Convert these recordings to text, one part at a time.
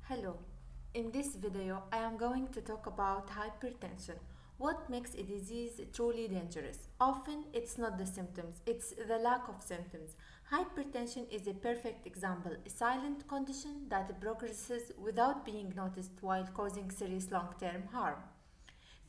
Hello. In this video, I am going to talk about hypertension. What makes a disease truly dangerous? Often, it's not the symptoms, it's the lack of symptoms. Hypertension is a perfect example, a silent condition that progresses without being noticed while causing serious long-term harm.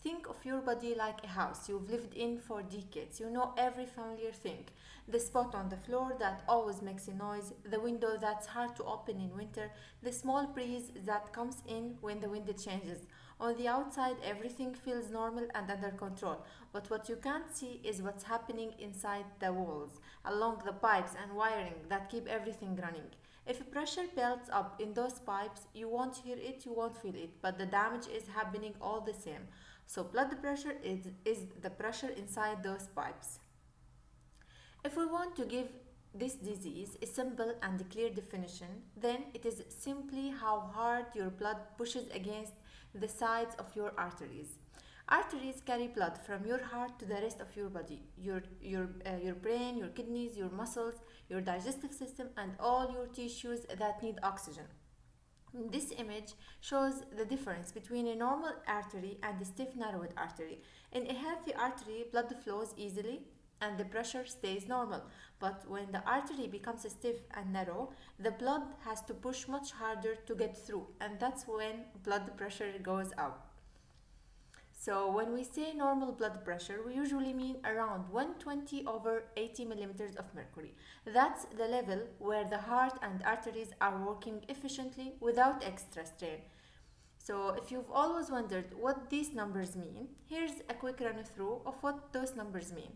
Think of your body like a house you've lived in for decades. You know every familiar thing. The spot on the floor that always makes a noise, the window that's hard to open in winter, the small breeze that comes in when the wind changes. On the outside, everything feels normal and under control, but what you can't see is what's happening inside the walls, along the pipes and wiring that keep everything running. If pressure builds up in those pipes, you won't hear it, you won't feel it, but the damage is happening all the same. So blood pressure is the pressure inside those pipes. If we want to give this disease a simple and clear definition, then it is simply how hard your blood pushes against the sides of your arteries. Arteries carry blood from your heart to the rest of your body, your brain, your kidneys, your muscles, your digestive system, and all your tissues that need oxygen. This image shows the difference between a normal artery and a stiff narrowed artery. In a healthy artery, blood flows easily and the pressure stays normal. But when the artery becomes stiff and narrow, the blood has to push much harder to get through, and that's when blood pressure goes up. So when we say normal blood pressure, we usually mean around 120 over 80 millimeters of mercury. That's the level where the heart and arteries are working efficiently without extra strain. So if you've always wondered what these numbers mean, here's a quick run through of what those numbers mean.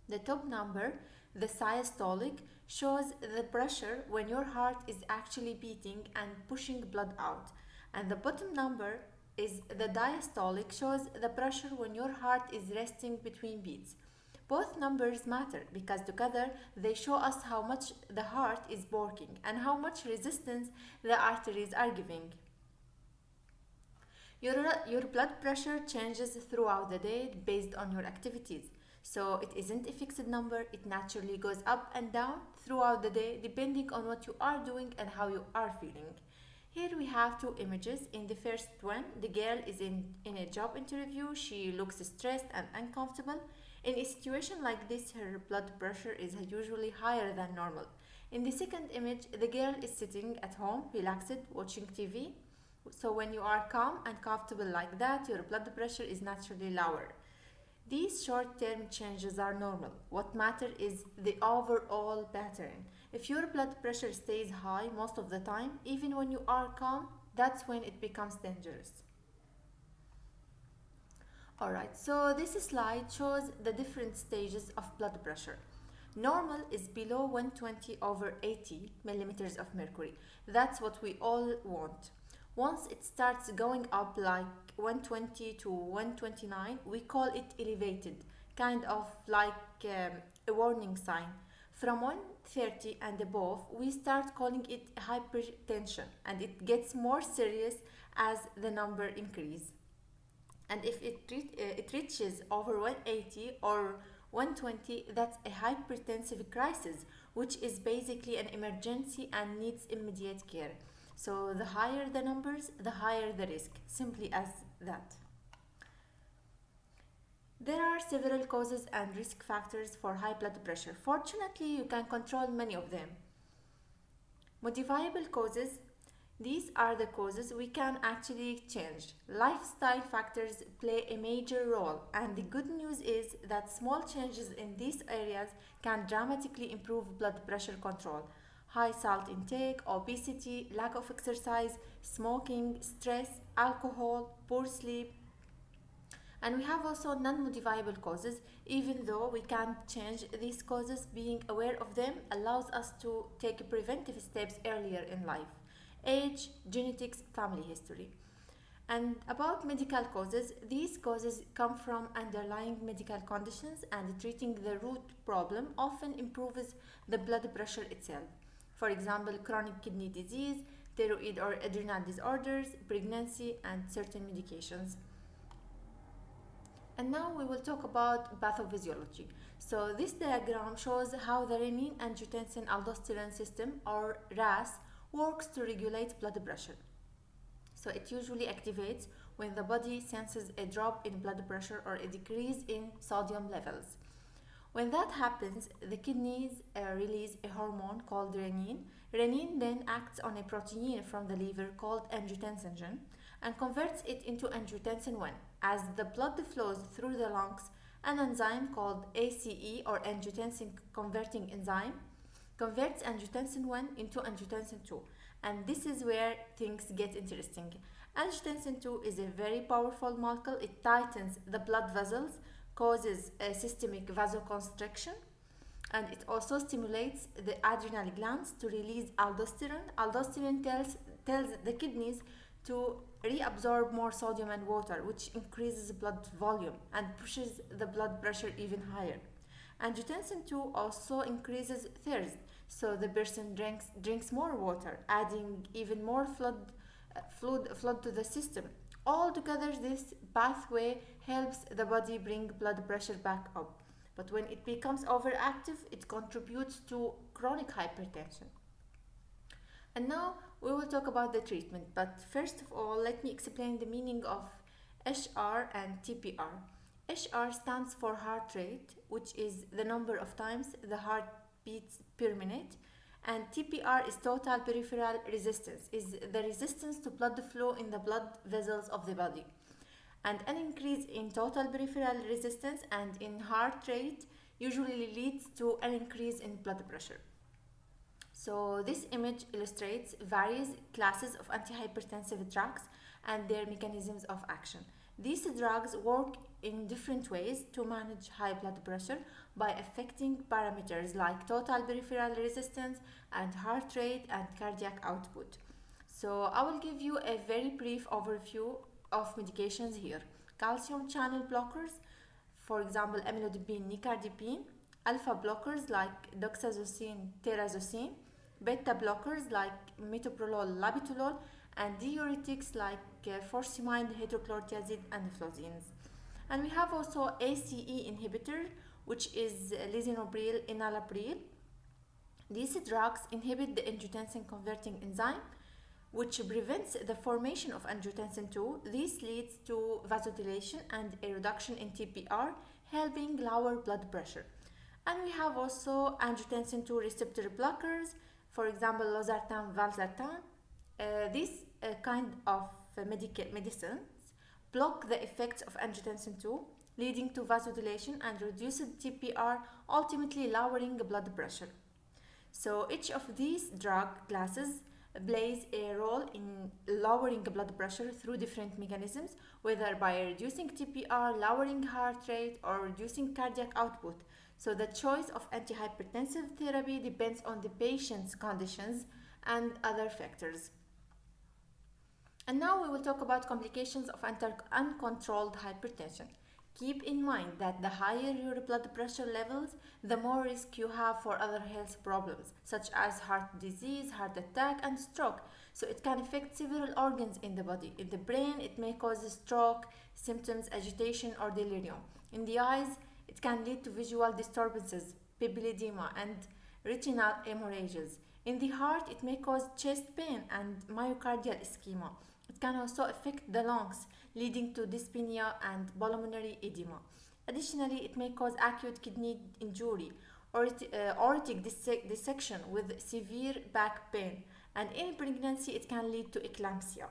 The top number, the systolic, shows the pressure when your heart is actually beating and pushing blood out. And the bottom number is the diastolic, shows the pressure when your heart is resting between beats. Both numbers matter because together they show us how much the heart is working and how much resistance the arteries are giving. Your blood pressure changes throughout the day based on your activities. So it isn't a fixed number, it naturally goes up and down throughout the day depending on what you are doing and how you are feeling. Here we have two images. In the first one, the girl is in a job interview. She looks stressed and uncomfortable. In a situation like this, her blood pressure is usually higher than normal. In the second image, the girl is sitting at home, relaxed, watching TV. So when you are calm and comfortable like that, your blood pressure is naturally lower. These short-term changes are normal. What matters is the overall pattern. If your blood pressure stays high most of the time, even when you are calm, that's when it becomes dangerous. Alright, so this slide shows the different stages of blood pressure. Normal is below 120 over 80 millimeters of mercury. That's what we all want. Once it starts going up like 120 to 129, we call it elevated, kind of like a warning sign. From 130 and above, we start calling it hypertension, and it gets more serious as the number increases. And if it reaches over 180 or 120, that's a hypertensive crisis, which is basically an emergency and needs immediate care. So the higher the numbers, the higher the risk, simply as that. There are several causes and risk factors for high blood pressure. Fortunately, you can control many of them. Modifiable causes, these are the causes we can actually change. Lifestyle factors play a major role, and the good news is that small changes in these areas can dramatically improve blood pressure control. High salt intake, obesity, lack of exercise, smoking, stress, alcohol, poor sleep. And we have also non-modifiable causes. Even though we can't change these causes, being aware of them allows us to take preventive steps earlier in life. Age, genetics, family history. And about medical causes, these causes come from underlying medical conditions, and treating the root problem often improves the blood pressure itself. For example, chronic kidney disease, thyroid or adrenal disorders, pregnancy, and certain medications. And now we will talk about pathophysiology. So this diagram shows how the renin-angiotensin-aldosterone system, or RAS, works to regulate blood pressure. So it usually activates when the body senses a drop in blood pressure or a decrease in sodium levels. When that happens, the kidneys release a hormone called renin. Renin then acts on a protein from the liver called angiotensin and converts it into angiotensin 1. As the blood flows through the lungs, an enzyme called ACE or angiotensin converting enzyme converts angiotensin 1 into angiotensin 2. And this is where things get interesting. Angiotensin 2 is a very powerful molecule. It tightens the blood vessels, causes a systemic vasoconstriction, and it also stimulates the adrenal glands to release aldosterone. Aldosterone tells the kidneys to reabsorb more sodium and water, which increases blood volume and pushes the blood pressure even higher. Angiotensin 2 also increases thirst, so the person drinks more water, adding even more flood to the system. Altogether, this pathway helps the body bring blood pressure back up. But when it becomes overactive, it contributes to chronic hypertension. And now we will talk about the treatment. But first of all, let me explain the meaning of HR and TPR. HR stands for heart rate, which is the number of times the heart beats per minute, and TPR is total peripheral resistance, is the resistance to blood flow in the blood vessels of the body. And an increase in total peripheral resistance and in heart rate usually leads to an increase in blood pressure. So this image illustrates various classes of antihypertensive drugs and their mechanisms of action. These drugs work in different ways to manage high blood pressure by affecting parameters like total peripheral resistance and heart rate and cardiac output. So I will give you a very brief overview of medications here. Calcium channel blockers, for example amlodipine, nicardipine, alpha blockers like doxazocine, terazosin, beta blockers like metoprolol, labetalol, and diuretics like furosemide, hydrochlorothiazide, and flozins. And we have also ACE inhibitor, which is lisinopril, enalapril. These drugs inhibit the angiotensin converting enzyme, which prevents the formation of angiotensin 2. This leads to vasodilation and a reduction in TPR, helping lower blood pressure. And we have also angiotensin 2 receptor blockers, for example losartan, valsartan. These kind of medicines block the effects of angiotensin 2, leading to vasodilation and reduced TPR, ultimately lowering blood pressure. So each of these drug classes plays a role in lowering blood pressure through different mechanisms, whether by reducing TPR, lowering heart rate, or reducing cardiac output. So the choice of antihypertensive therapy depends on the patient's conditions and other factors. And now we will talk about complications of uncontrolled hypertension. Keep in mind that the higher your blood pressure levels, the more risk you have for other health problems, such as heart disease, heart attack, and stroke. So it can affect several organs in the body. In the brain, it may cause stroke, symptoms, agitation, or delirium. In the eyes, it can lead to visual disturbances, pupilledema, and retinal hemorrhages. In the heart, it may cause chest pain and myocardial ischemia. It can also affect the lungs, leading to dyspnea and pulmonary edema. Additionally, it may cause acute kidney injury or aortic dissection with severe back pain, and in pregnancy it can lead to eclampsia.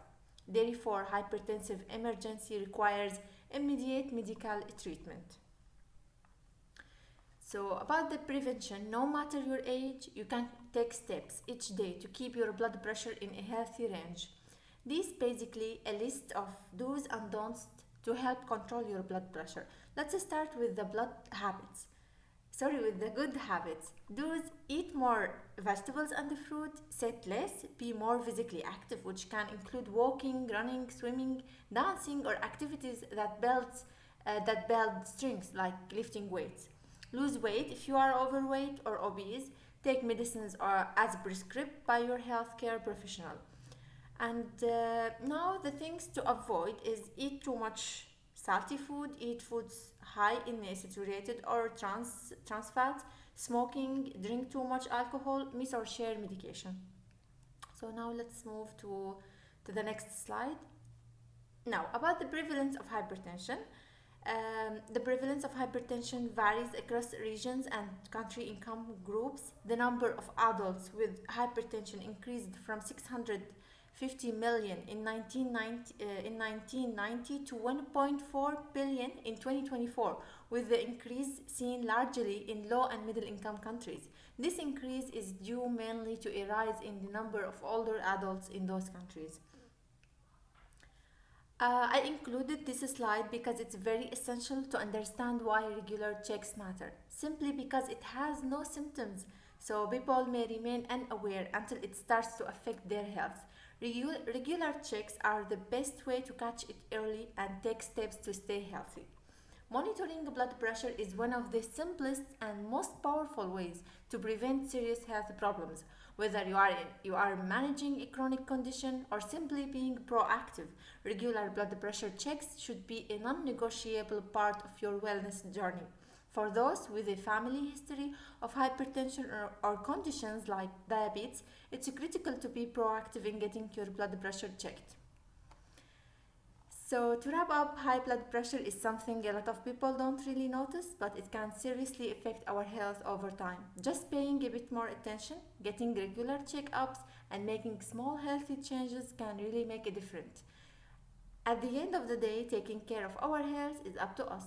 Therefore, hypertensive emergency requires immediate medical treatment. So about the prevention, no matter your age, you can take steps each day to keep your blood pressure in a healthy range. This is basically a list of do's and don'ts to help control your blood pressure. Let's start with the with the good habits. Do's: eat more vegetables and fruit, sit less, be more physically active, which can include walking, running, swimming, dancing, or activities that build strength like lifting weights. Lose weight if you are overweight or obese. Take medicines or as prescribed by your healthcare professional. And now the things to avoid is eat too much salty food, eat foods high in saturated or trans fats, smoking, drink too much alcohol, miss or share medication. So now let's move to To the next slide. Now, about the prevalence of hypertension. The prevalence of hypertension varies across regions and country income groups. The number of adults with hypertension increased from 650 million in 1990 to 1.4 billion in 2024, with the increase seen largely in low and middle income countries. This increase is due mainly to a rise in the number of older adults in those countries. I included this slide because it's very essential to understand why regular checks matter. Simply because it has no symptoms, so people may remain unaware until it starts to affect their health. Regular checks are the best way to catch it early and take steps to stay healthy. Monitoring blood pressure is one of the simplest and most powerful ways to prevent serious health problems. Whether you are managing a chronic condition or simply being proactive, regular blood pressure checks should be a non-negotiable part of your wellness journey. For those with a family history of hypertension or conditions like diabetes, it's critical to be proactive in getting your blood pressure checked. So, to wrap up, high blood pressure is something a lot of people don't really notice, but it can seriously affect our health over time. Just paying a bit more attention, getting regular checkups, and making small healthy changes can really make a difference. At the end of the day, taking care of our health is up to us.